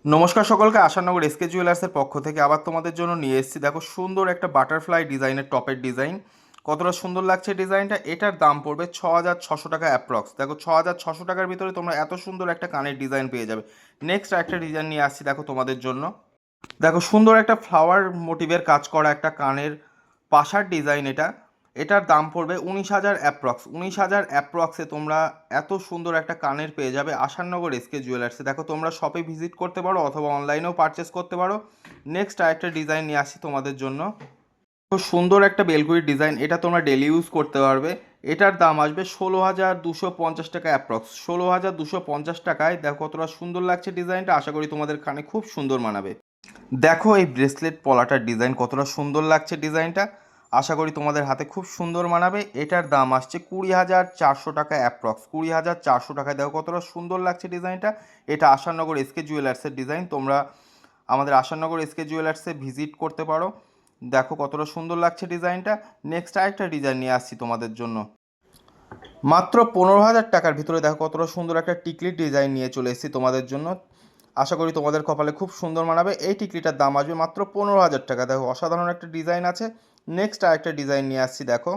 নমস্কার সকলকে, আশানগর এসকে জুয়েলার্সের পক্ষ থেকে আবার তোমাদের জন্য নিয়ে এসেছি। দেখো সুন্দর একটা বাটারফ্লাই ডিজাইনের টপের ডিজাইন, কতটা সুন্দর লাগছে ডিজাইনটা। এটার দাম পড়বে 6,600 টাকা অ্যাপ্রক্স। দেখো 6,600 টাকার ভিতরে তোমরা এত সুন্দর একটা কানের ডিজাইন পেয়ে যাবে। নেক্সট একটা ডিজাইন নিয়ে আসছি দেখো তোমাদের জন্য। দেখো সুন্দর একটা ফ্লাওয়ার মোটিভের কাজ করা একটা কানের পাশার ডিজাইন এটা। এটার দাম পড়বে 19,000 অ্যাপ্রক্স। 19,000 অ্যাপ্রক্সে তোমরা এত সুন্দর একটা কানের পেয়ে যাবে আসাননগর এসকে জুয়েলার্সে। দেখো তোমরা শপে ভিজিট করতে পারো অথবা অনলাইনেও পারচেস করতে পারো। নেক্সট আরেকটা ডিজাইন নিয়ে আসি তোমাদের জন্য। খুব সুন্দর একটা বেলকুড়ির ডিজাইন, এটা তোমরা ডেলি ইউজ করতে পারবে। এটার দাম আসবে 16,250 টাকা অ্যাপ্রক্স। 16,250 টাকায় দেখো কতটা সুন্দর লাগছে ডিজাইনটা। আশা করি তোমাদের কানে খুব সুন্দর মানাবে। দেখো এই ব্রেসলেট পলাটার ডিজাইন কতটা সুন্দর লাগছে ডিজাইনটা। আশা করি তোমাদের হাতে খুব সুন্দর মানাবে। এটার দাম আসছে 20,400 টাকা অ্যাপ্রক্স। 20,400 টাকায় দেখো কতটা সুন্দর লাগছে ডিজাইনটা। এটা আশাননগর এসকে জুয়েলার্সের ডিজাইন। তোমরা আমাদের আশাননগর এসকে জুয়েলার্সে ভিজিট করতে পারো। দেখো কতটা সুন্দর লাগছে ডিজাইনটা। নেক্সট আরেকটা ডিজাইন নিয়ে আসছি তোমাদের জন্য। মাত্র 15,000 টাকার ভিতরে দেখো কতটা সুন্দর একটা টিকলির ডিজাইন নিয়ে চলে এসেছি তোমাদের জন্য। আশা করি তোমাদের কপালে খুব সুন্দর মানাবে। এই টিকলিটার দাম আসবে মাত্র 15,000 টাকা। দেখো অসাধারণ একটা ডিজাইন আছে। নেক্সট আরেকটা ডিজাইন নিয়ে আসছি দেখো।